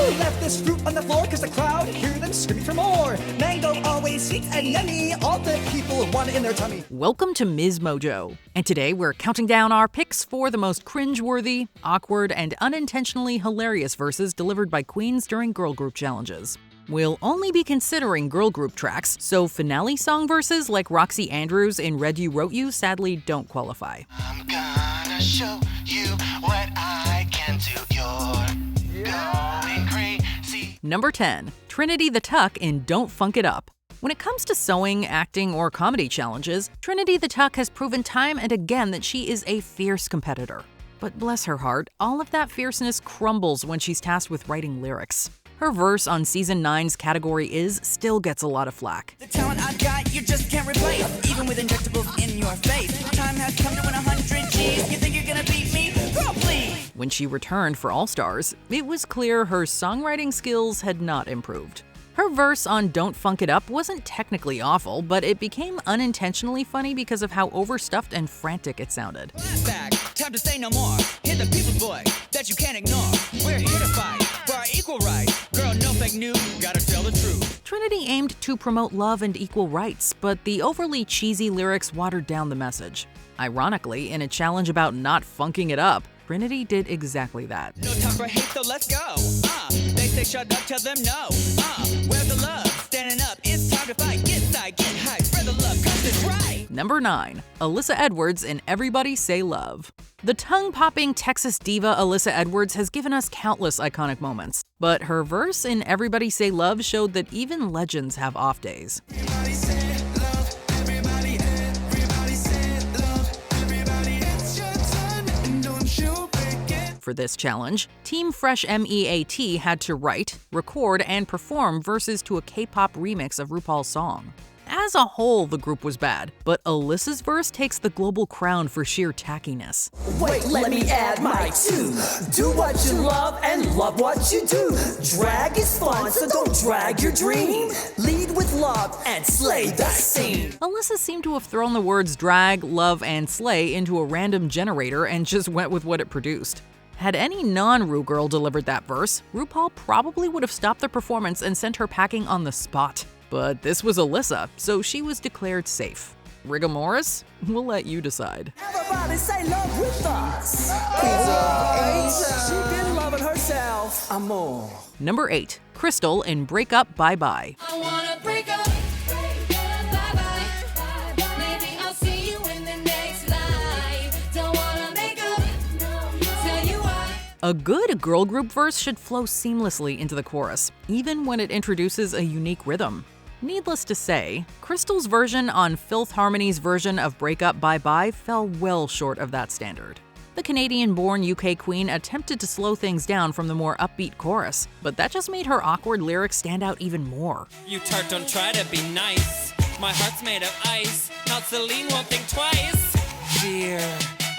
Who left this fruit on the floor? Cause the crowd hear them screaming for more. Mango always sweet and yummy. All the people want it in their tummy. Welcome to MsMojo. And today we're counting down our picks for the most cringeworthy, awkward, and unintentionally hilarious verses delivered by queens during girl group challenges. We'll only be considering girl group tracks, so finale song verses like Roxy Andrews in Read You Wrote You sadly don't qualify. I'm gonna show you what I can do. You're going crazy. Number 10. Trinity the Tuck in Don't Funk It Up. When it comes to sewing, acting, or comedy challenges, Trinity the Tuck has proven time and again that she is a fierce competitor. But bless her heart, all of that fierceness crumbles when she's tasked with writing lyrics. Her verse on Season 9's Category Is still gets a lot of flack. The talent I've got, you just can't replace, even with injectables in your face. Time has come to win 100 G's. You think you're gonna beat me? Girl, please! When she returned for All Stars, it was clear her songwriting skills had not improved. Her verse on Don't Funk It Up wasn't technically awful, but it became unintentionally funny because of how overstuffed and frantic it sounded. Back, time to say no more. Hear the people's voice that you can't ignore. We're here to fight for our equal rights. Girl, no fake news, gotta tell the truth. Trinity aimed to promote love and equal rights, but the overly cheesy lyrics watered down the message. Ironically, in a challenge about not funking it up, Trinity did exactly that. No time for hate, so let's go. They say shut up, tell them no. Where's the love? Standing up, it's time to fight. Get side, get high, spread the love, cause it's right. Number 9. Alyssa Edwards in Everybody Say Love. The tongue-popping Texas diva Alyssa Edwards has given us countless iconic moments, but her verse in Everybody Say Love showed that even legends have off days. Everybody say love, everybody say love, everybody it's your turn, and don't you break it. For this challenge, Team Fresh MEAT had to write, record, and perform verses to a K-pop remix of RuPaul's song. As a whole, the group was bad, but Alyssa's verse takes the global crown for sheer tackiness. Wait, let me add my two. Do what you love and love what you do. Drag is fun, so don't drag your dream. Lead with love and slay that scene. Alyssa seemed to have thrown the words drag, love, and slay into a random generator and just went with what it produced. Had any non-Ru girl delivered that verse, RuPaul probably would have stopped the performance and sent her packing on the spot. But this was Alyssa, so she was declared safe. Rigor Morris? We'll let you decide. Everybody say love with us. She been loving herself. Amor. Number 8. Crystal in Break Up Bye Bye. I wanna break up, bye-bye. Maybe I'll see you in the next life. Don't wanna make up, tell you why. A good girl group verse should flow seamlessly into the chorus, even when it introduces a unique rhythm. Needless to say, Crystal's version on Filth Harmony's version of Break Up Bye Bye fell well short of that standard. The Canadian-born UK queen attempted to slow things down from the more upbeat chorus, but that just made her awkward lyrics stand out even more. You tart, don't try to be nice. My heart's made of ice. Not Celine, won't think twice. Dear,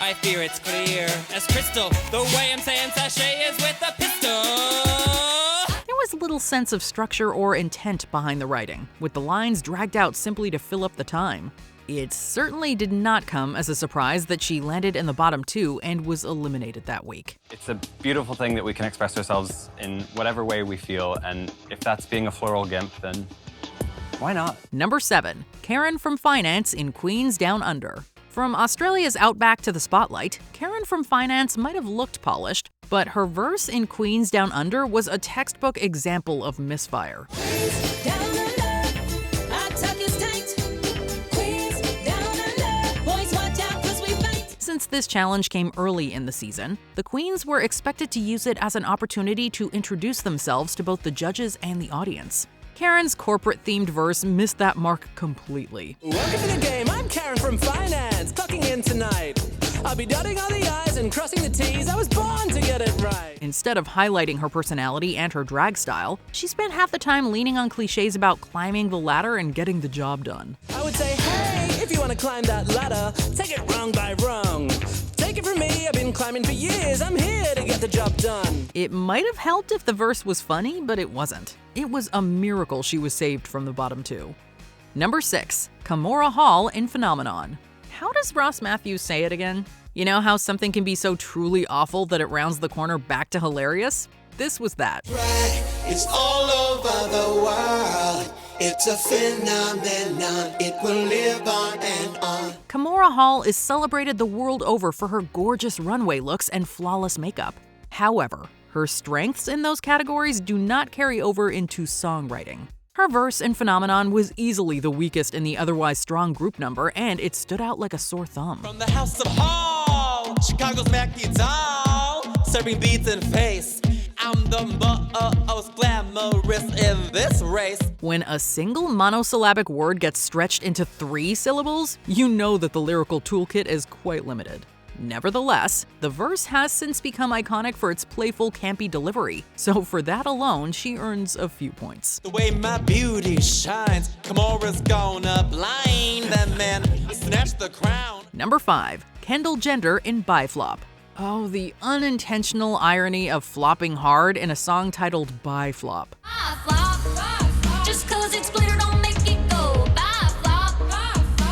I fear it's clear as crystal. The way I'm saying sachet is with a pistol. There was little sense of structure or intent behind the writing, with the lines dragged out simply to fill up the time. It certainly did not come as a surprise that she landed in the bottom 2 and was eliminated that week. It's a beautiful thing that we can express ourselves in whatever way we feel, and if that's being a floral gimp, then why not? Number 7. Karen from Finance in Queens Down Under. From Australia's outback to the spotlight, Karen from Finance might have looked polished, but her verse in Queens Down Under was a textbook example of misfire. Down under, our tuck is tight. Queens down under, boys watch out 'cause we fight. Since this challenge came early in the season, the queens were expected to use it as an opportunity to introduce themselves to both the judges and the audience. Karen's corporate-themed verse missed that mark completely. Welcome to the game. I'm Karen from Finance, clocking in tonight. I'll be dotting all the I's and crossing the T's. I was born to get it right. Instead of highlighting her personality and her drag style, she spent half the time leaning on cliches about climbing the ladder and getting the job done. I would say, hey, if you want to climb that ladder, take it wrong by wrong. Take it from me, I've been climbing for years. I'm here to get the job done. It might have helped if the verse was funny, but it wasn't. It was a miracle she was saved from the bottom 2. Number 6. Kahmora Hall in Phenomenon. How does Ross Matthews say it again? You know how something can be so truly awful that it rounds the corner back to hilarious? this was that. It's all over the world. It's a phenomenon. It will live on and on. Kahmora Hall is celebrated the world over for her gorgeous runway looks and flawless makeup. However, her strengths in those categories do not carry over into songwriting. Her verse in Phenomenon was easily the weakest in the otherwise strong group number, and it stood out like a sore thumb. From the House of Hall, Chicago's Mackie doll, serving beats in face. I'm the most glamorous in this race. When a single monosyllabic word gets stretched into 3 syllables, you know that the lyrical toolkit is quite limited. Nevertheless, the verse has since become iconic for its playful, campy delivery, so for that alone, she earns a few points. The way my beauty shines, Kahmora's gonna blind that man, snatch the crown. Number 5. Kendall Gender in Biflop. Oh, the unintentional irony of flopping hard in a song titled Biflop. Just 'cause it's glitter don't make it go. Bye flop.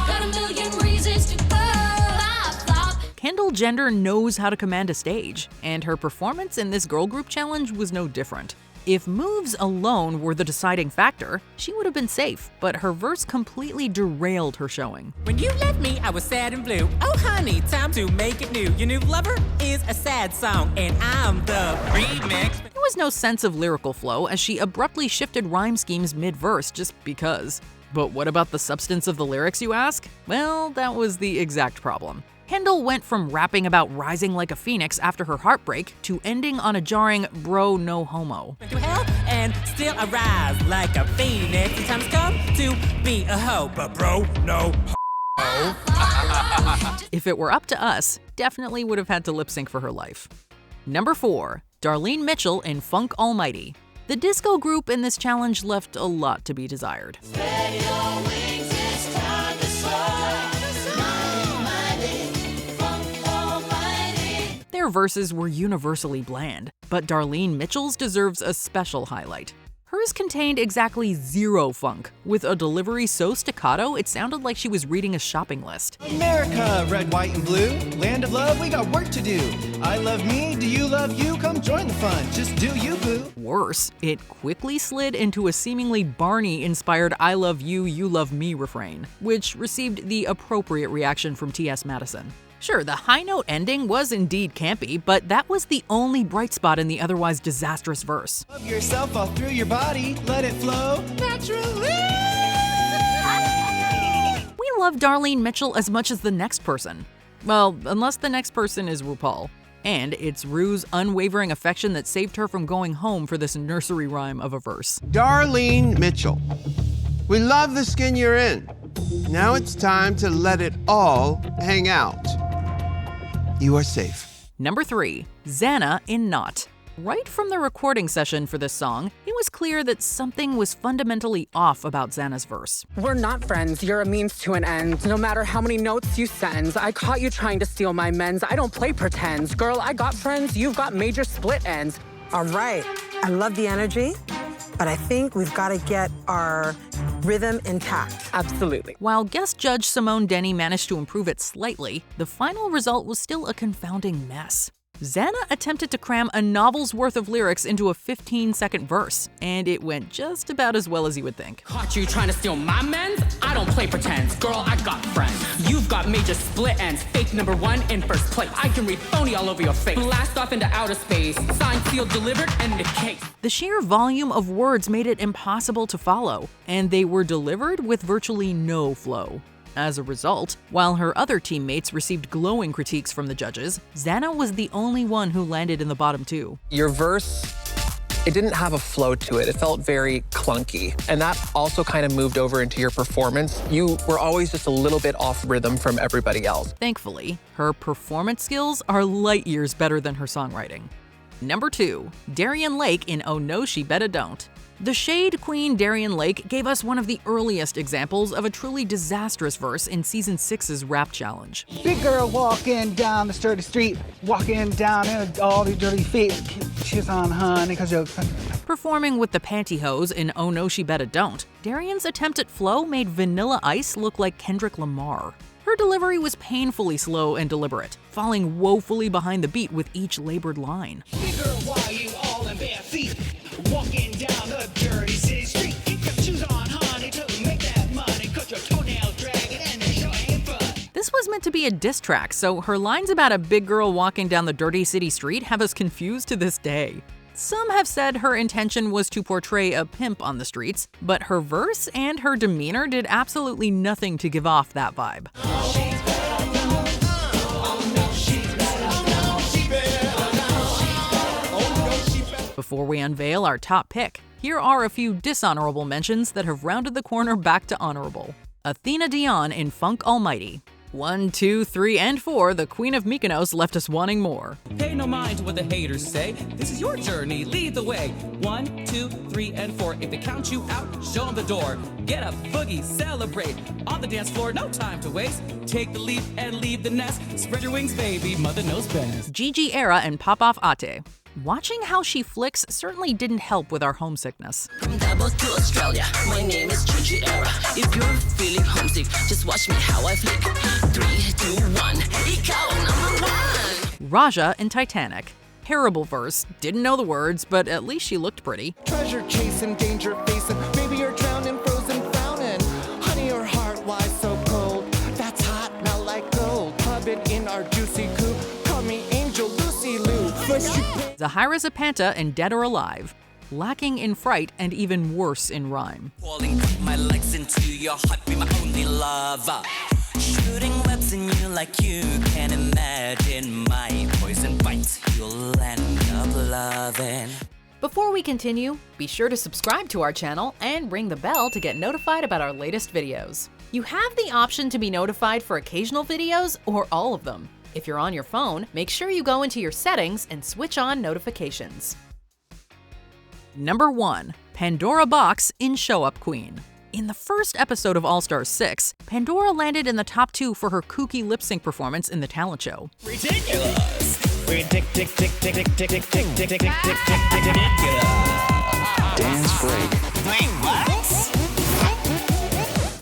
Got a million reasons to go. Bye flop. Kendall Gender knows how to command a stage, and her performance in this girl group challenge was no different. If moves alone were the deciding factor, she would have been safe, but her verse completely derailed her showing. When you left me, I was sad and blue. Oh honey, time to make it new. Your new lover is a sad song, and I'm the remix. There was no sense of lyrical flow as she abruptly shifted rhyme schemes mid-verse just because. But what about the substance of the lyrics, you ask? Well, that was the exact problem. Kendall went from rapping about rising like a phoenix after her heartbreak to ending on a jarring bro no homo. To hell and still I rise like a phoenix. The time's come to be a hoe, but bro, no If it were up to us, definitely would have had to lip sync for her life. Number 4. Darlene Mitchell in Funk Almighty. The disco group in this challenge left a lot to be desired. Their verses were universally bland, but Darlene Mitchell's deserves a special highlight. Hers contained exactly 0 funk, with a delivery so staccato it sounded like she was reading a shopping list. America, red, white, and blue. Land of love, we got work to do. I love me, do you love you? Come join the fun, just do you, boo. Worse, it quickly slid into a seemingly Barney-inspired I love you, you love me refrain, which received the appropriate reaction from T.S. Madison. Sure, the high note ending was indeed campy, but that was the only bright spot in the otherwise disastrous verse. Love yourself all through your body, let it flow naturally. We love Darlene Mitchell as much as the next person. Well, unless the next person is RuPaul. And it's Ru's unwavering affection that saved her from going home for this nursery rhyme of a verse. Darlene Mitchell, we love the skin you're in. Now it's time to let it all hang out. You are safe. Number 3. Zana in Not. Right from the recording session for this song, it was clear that something was fundamentally off about Zana's verse. We're not friends, you're a means to an end. No matter how many notes you send, I caught you trying to steal my men's. I don't play pretends. Girl, I got friends, you've got major split ends. All right, I love the energy, but I think we've got to get our rhythm intact. Absolutely. While guest judge Simone Denny managed to improve it slightly, the final result was still a confounding mess. Zana attempted to cram a novel's worth of lyrics into a 15-second verse, and it went just about as well as you would think. Caught you trying to steal my men's? I don't play pretends. Girl, I got friends. You've got major split ends. Fake number 1 in first place. I can read phony all over your face. Blast off into outer space. Signed, sealed, delivered, and the case. The sheer volume of words made it impossible to follow, and they were delivered with virtually no flow. As a result, while her other teammates received glowing critiques from the judges, Zana was the only one who landed in the bottom 2. Your verse, it didn't have a flow to it. It felt very clunky. And that also kind of moved over into your performance. You were always just a little bit off rhythm from everybody else. Thankfully, her performance skills are light years better than her songwriting. Number 2. Darienne Lake in Oh No She Betta Don't. The Shade Queen Darienne Lake gave us one of the earliest examples of a truly disastrous verse in Season 6's Rap Challenge. Big girl walking down the sturdy street, walking down in all these dirty feet. She's on honey, cause you're... Performing with the pantyhose in Oh No She Betta Don't, Darienne's attempt at flow made Vanilla Ice look like Kendrick Lamar. Her delivery was painfully slow and deliberate, falling woefully behind the beat with each labored line. Big girl, why you all in bed? meant to be a diss track, so her lines about a big girl walking down the dirty city street have us confused to this day. Some have said her intention was to portray a pimp on the streets, but her verse and her demeanor did absolutely nothing to give off that vibe. Before we unveil our top pick, here are a few dishonorable mentions that have rounded the corner back to honorable. Athena Dion in Funk Almighty. 1, 2, 3, and 4, the Queen of Mykonos left us wanting more. Pay no mind to what the haters say. This is your journey, lead the way. 1, 2, 3, and 4. If they count you out, show them the door. Get up, boogie, celebrate. On the dance floor, no time to waste. Take the leap and leave the nest. Spread your wings, baby, mother knows best. Gigi Era and Popoff Ate. Watching how she flicks certainly didn't help with our homesickness. From Davos to Australia, my name is Gigi Era. If you're feeling homesick, just watch me how I flick. 3, 2, 1, ikaw #1. Raja in Titanic. Terrible verse, didn't know the words, but at least she looked pretty. Treasure chasing, danger facing, maybe you're drowning, frozen, frowning. Honey, your heart, why so cold? That's hot, now like gold. Club it in our juicy coop. Call me Angel Lucy Lou. First you Zahira Zapanta in Dead or Alive. Lacking in fright and even worse in rhyme. Falling my legs into your heart, be my only lover. Shooting webs in you like you can imagine. My poison bites, you'll end up loving. Before we continue, be sure to subscribe to our channel and ring the bell to get notified about our latest videos. You have the option to be notified for occasional videos or all of them. If you're on your phone, make sure you go into your settings and switch on notifications. Number 1. Pandora Boxx in Show Up Queen. In the first episode of All Stars 6, Pandora landed in the top 2 for her kooky lip sync performance in the talent show. Ridiculous. Dance break. Wait, what?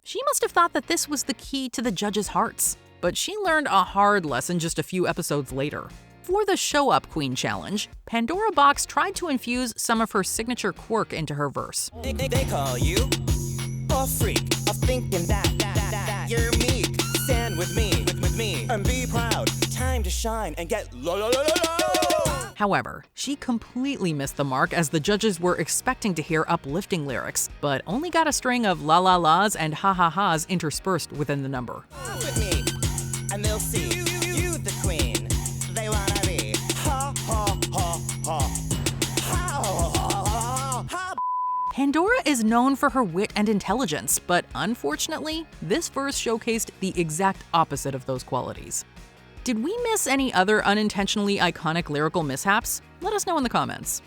She must have thought that this was the key to the judges' hearts, but she learned a hard lesson just a few episodes later. For the Show Up Queen challenge, Pandora Boxx tried to infuse some of her signature quirk into her verse. They call you a freak of thinking that you're meek. Stand with me, and be proud. Time to shine and get low. However, she completely missed the mark as the judges were expecting to hear uplifting lyrics, but only got a string of la la la's and ha ha ha's interspersed within the number. With me, and they'll see you the queen. They wanna be ha ha ha ha. Pandora is known for her wit and intelligence, but unfortunately, this verse showcased the exact opposite of those qualities. Did we miss any other unintentionally iconic lyrical mishaps? Let us know in the comments.